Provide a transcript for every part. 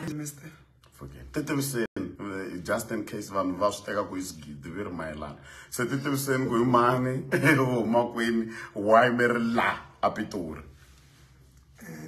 Mister. Forget. 30% just in case van was tega ku isgidi vir mailana. So 30% ku mani o makwini why merla apitur.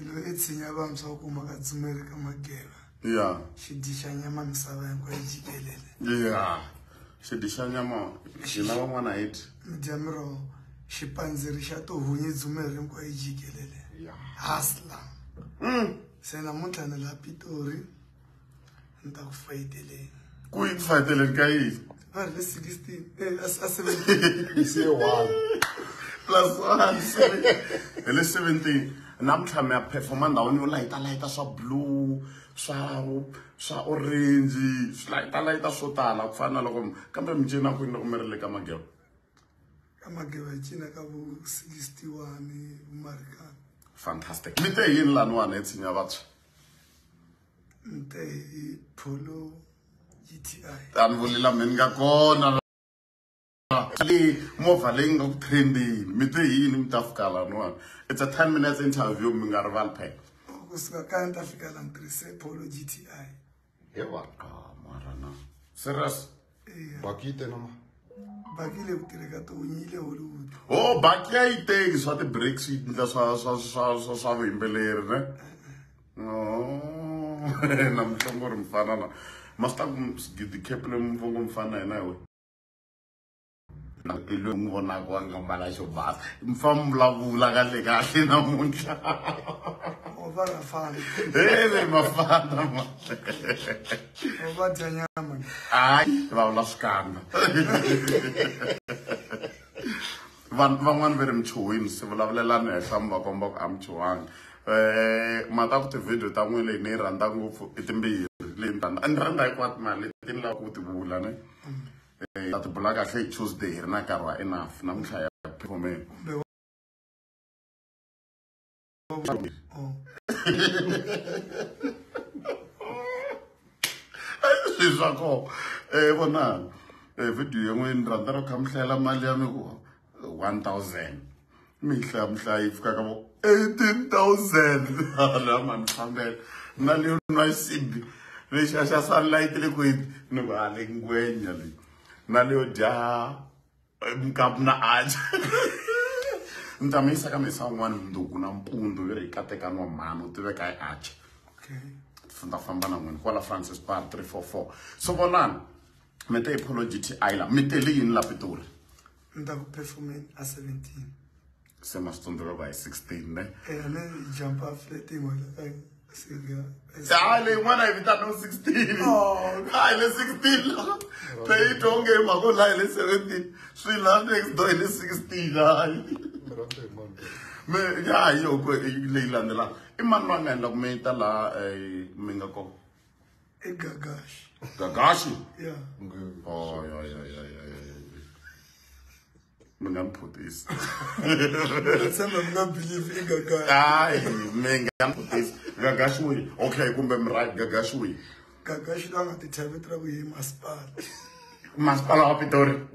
Lo tshinya vantshwa ku magatsumele ka mageva. Yeah. Xidixanya misava hinkwayo jikelele. Yeah. Xidixanya mo xina van'wana hit. Mdyamiro xipandziri xa tohunyi dzumere hinkwayo jikelele. Yeah. Hasla. Se namuntlha ni la Pitori ni ta ku fayiteleni. Ku yi fayiteleni ka yini? Va ri 16 a 17 se 1 plus 1 7 ele 17 namtlha me performa ndawoni yo layita swa blue swa orange swa layita swo tala ku fana loko kambe mjena ku ni kumerile ka mageva cina ka vu 61 marika. Fantastic. Mite yini lanwana etsinya batho? Mte polo GTI. Anvulila menga kona le movha leyi nga ku trending mite yini mtafika lanwana? It's a 10 minutes interview minga rival pack. Kusuka ka nta fika la mtrise polo GTI. Ewa. Marana. Serious? Bakite nama. Bakile kutireka to unyile Hollywood. Oh, baki ayiteki swa ti breaks ndla swa vimbeleri ne. Oh, namhlongori mfana na. Masta gidi keple mvongo mfana yena we. Na ilo ngona kwa ngambala xo basa. Mfamvulavula kahle namuntlha. Ovara fana. Mafana ma. Ovadya nyama. Ai, va la scanda. Van'wana va ri mchuhini se vulavulelana henhla mi va komba ku a mchuhangi. Mata ku ti-video ta n'wina leyi ni yi rhandza ngopfu i timbirhi leyi ni rhandza hikwati mali leti ni lava ku ti vula ne. Ta ti bula kahle hi Tuesday hi ri na nkarhi wa enough namuntlha ya performance. Swa ko vona video yin'we ni rhandza ro kha mi hlayela mali ya mi ku 1000 mi hlamhla yi fika ka vo 18,000 la mani fambela na leyo nwa xisibi lexi xa sunlight le kwini ni ku hale ngwenya leyi na leyo dya mkapu na aja ni ta mi yisa ka misa wun'wana mundzuku na mpundu yi ri hi katekani wa mhani u tiveka hi aja funda famba na n'wina kwala Francis Bar 344 so vonani mi te apology TI la mi tele yini la Pitori Ni ta ku performing a 17. se ma switsundzuka va hi 16 ne Ne jump off letting wala ka siga. le n'wana hi vitana 16 hayi le 16 la te itonge mako la hi le 17 swi la next door hi le 16 hayi me ya yo ko leyi landzelaka i mani wa nga endla ku mi ta la mi nga kona Gagashi Yeah. Oh yeah. Mina mphutisi. Sema mga believe in Gagashi. Ay, mina mphutisi. Gagashi we. Okay, kumbe mrag Gagashi we. Gagashi la nga ti thavitra ku hi masipala. Masipala wa Pitori.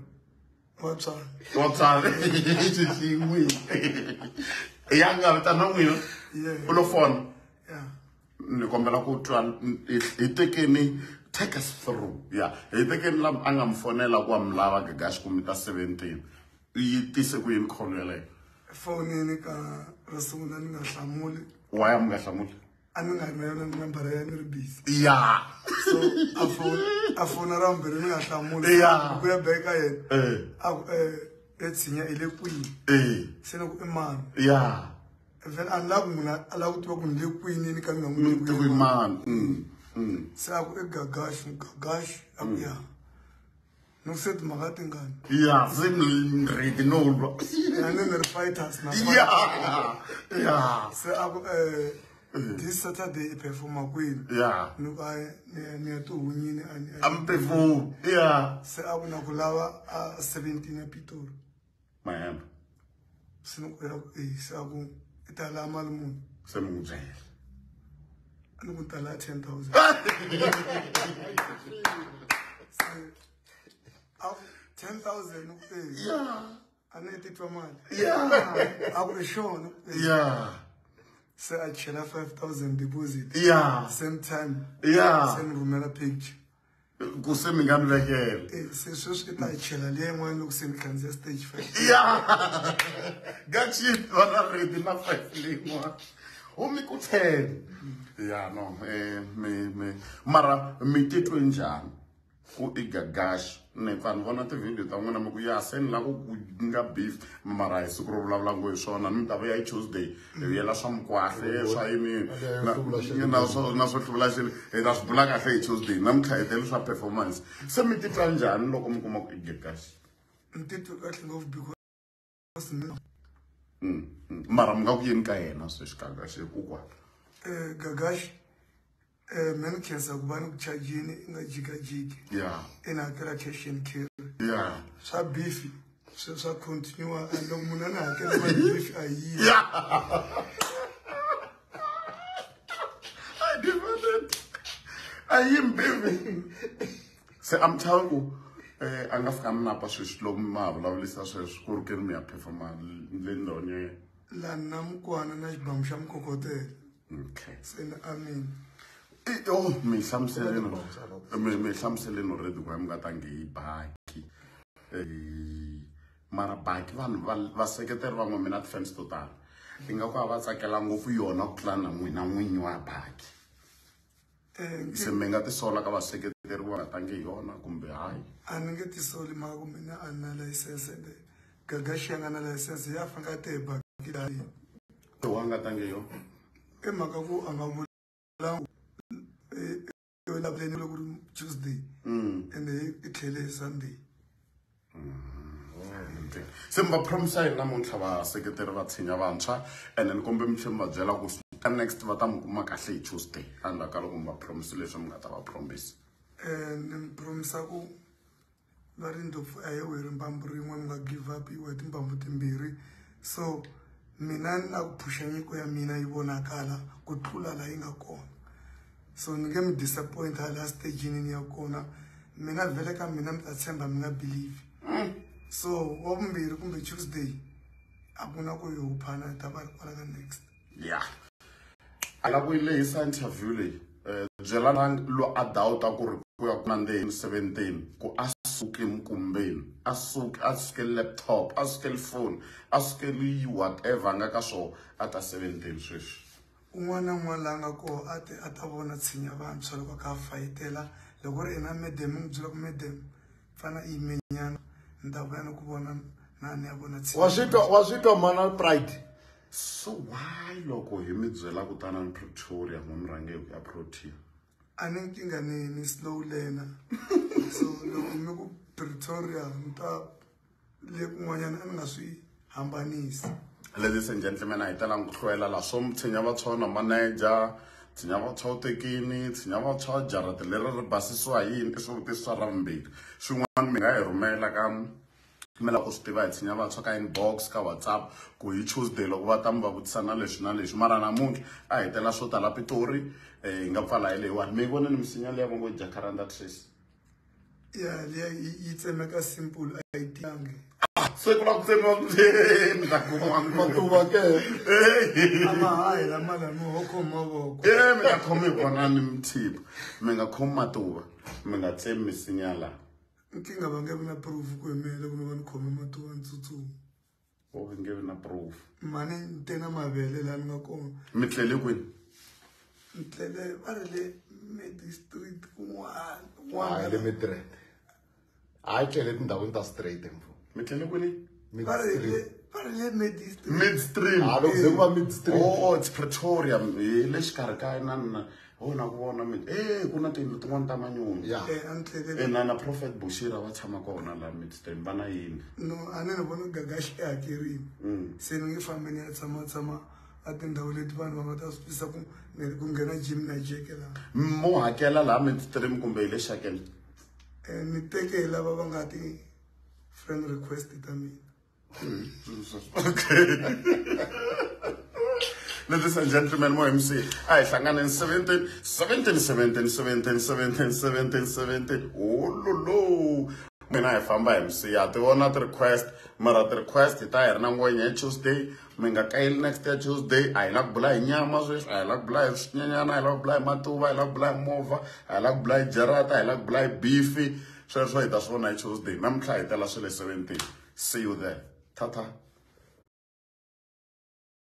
What's Chingwe. Yanga vitana n'wina. Yeah. Ulo phone. Yeah. Ni kombela ku twa hi tekeni take us through. Yeah. Hi tekeni la anga mfonela ku amlava Gagashi ku mita 17. Yi tise ku yini call yeleyo. Phone ni ka rasungula ni nga hlamuli. Why am nga hlamuli? Ani nga ri na yona number ya ni ri busy. Yeah. So a phone ra mbere ni nga hlamuli. Yeah. Ku ya beka yena. Tshinya ile kwini. Se ni ku imani. Yeah. Then ala ku muna ala ku tiva ku ni le kwini ni ka nga Mi tivi man. Se a ku Gagashi akuya. No set magati ngani. Yeah, zim ready no. And then the fighters na. Yeah. Se a ku this Saturday perform queen. Yeah. No ba ne to unyini ani. I'm perform. Yeah. Se a ku na ku lava 17 ya Pitori. My hand. Se no ku ya se a ku itala mali mun. Se mujel. Ani ku tala 10,000. 10,000 Yeah. Ani titwa mali. Yeah. A ku show no. Yeah. se a chela 5,000 deposit. Yeah. Same time. Yeah. Same rumela picture. Kuse mi nga ni vekela. Se sweswi ta chela le yin'wana loko se ni khandziya stage 5. Yeah. Got you on already na 5 leyin'wana. Umi ku 10. Yeah, no. Mara mi titwe njhani ku igagash ne vanhu vona ti-video ta n'wina mi ku ya se ni lava ku nga beef mara hi siku ro vulavula ngo hi swona ni mi ta vuya hi Tuesday hi yela swa mukwahle swa yini na swo hluvula xilo hi ta swi bula kahle hi Tuesday na mi tlhayeteli swa performance se mi titwa njhani loko mi kuma ku igagash Ni titwa kahle ngopfu because mara mi nga ku yini ka yena sweswi Gagash ku kwa Gagash mina khensa ku va ni ku chajini i nga jikajiki yeah i ni hakela cash and carry yeah swa beef swa continue and loko munhu a ni hakela mali beef a yi I demanded ayim baby se I'm telling you anga fika mnapa sweswi loko ma vulavulisa sweswi ku ri ke ni mi ya performa le ndhonye la na mukwana na xibamu xa mukokotela okay se ni amin oh mi hlamuseleni already ku ya mi nga tangi hi baki mara baki vanhu vaseketeri van'we mina ti-fans to tala i nga ku a va tsakela ngopfu yona ku tlula na n'wina n'winyi wa baki se mi nga tisola ka vaseketeri va nga tangi hi yona kumbe hayi a ni nge tisoli mhaka ku mina a ni na layisense ende Gagash ya nga na layisense ya fanele a te hi baki layi wa nga tangi hi yona i mhaka ku a nga vulangi lavuleni loko ri Tuesday ende i tlhele hi Sunday se mi va promisa yini namuntlha vaseketeri va tshinya vantshwa and ni kombe mi tlhe mi va byela ku ka next va ta mi kuma kahle hi Tuesday endzhaku ka loko mi va promise leswi mi nga ta va promise ni mi promisa ku va ri ndlopfu a hi weri mbambu rin'we mi nga give up iwe timbambu timbirhi so mina ni na ku phusha nyiko ya mina yi vonakala ku tlula la yi nga kona so ni nge mi disappoint hala stagini ni ya kona mina vhele ka mina mi ta tshemba mi nga believe so wa vumbirhi kumbe Tuesday a ku na ku hi huphana ta va ri kwala ka next yeah a la ku yi lehisa interview leyi byela na lo a doubt ku ri ku ya ku nandeni 17 ku a suke mkumbeni a suke laptop a suke phone a suke whatever nga ka swo a ta 17 sweswi un'wana na un'wana la nga koho a ta vona tshinya vantshwa loko ka fayitela loko ri ina medem n'wi byela ku medem fana i yimenyana ni ta vuya ni ku vona na ni ya vona tshinya wa switwa mana pride so why loko hi mi byela ku tana ni Pretoria n'wamurhange hi ku ya Protea a ni nkinga ni slow learner so loko mi ku Pretoria ni ta le kun'wanyana a ni nga swi hambanisi ladies and gentlemen hi talang ku hlwela la swo tshinya vantshwa na manager tshinya vantshwa utekini tshinya vantshwa jarata leri ri basisiwa hi yini i swivutiso swa rambirhi swin'wana mi nga hi rhumela ka mi lava ku swi tiva hi tshinya vantshwa ka inbox ka WhatsApp ku hi Tuesday loko va ta mi va vutisa na leswi mara namuntlha a hi tela swo tala Pitori hi nga pfala hi leyiwani mi vona ni misinya leyi va ngo Jacaranda Trace ya yi tsemeka simple a yi tiyangi se ku la ku tsemiwa mi ta kuma matuva ke amahayi lama lama ho khoma mavoko mi nga khomi hi vona ni mthipa mi nga khomi matuva mi nga tsemi misinya laha nkinga va nge vi na proof ku himele ku mi va ni khome matuva ni tsutsuma o vi nge vi na proof mani ni te na mavele laha ni nga kona mi tlele kwini ni tlele va ri le Medi-Street kun'wana hayi le Midrand hayi tlele tindhawini ta straight mfu mi tlele kwini va ri le Medi-Street midstream loko ze ku va Mid-Street oh it's Pretoria hi le xikarhi ka na na ku vona mi ku na tiyindlu tin'wana ta manyunyu ya a ni tlele na Prophet Bushira va tshama kona laha midstream va na yini no a ni vona Gagash i hakerile se ni nge fambi ni ya tshama a tindhawu leti vanhu va nga ta swi twisisa ku nghena gym na jeke laha mo hakela laha midstream kumbe hi le xakeni ni teke hi lava va nga ti friend request ta mina okay ladies and gentlemen mo MC ay hlanganeni 17 oh lolo mina hi famba hi misiya ti vona ti-request mara ti-request hi ta hi ri na ngwenya hi Tuesday mi nga kayeli next year Tuesday a hi la ku bula hi nyama sweswi a hi la ku bula hi swinyenyana a hi la ku bula hi matuva a hi la ku bula hi movha a hi la ku bula hi jarata a hi la ku bula hi beefi sweswo hi ta swi vona hi Tuesday namuntlha hi tela swile 17 see you there tata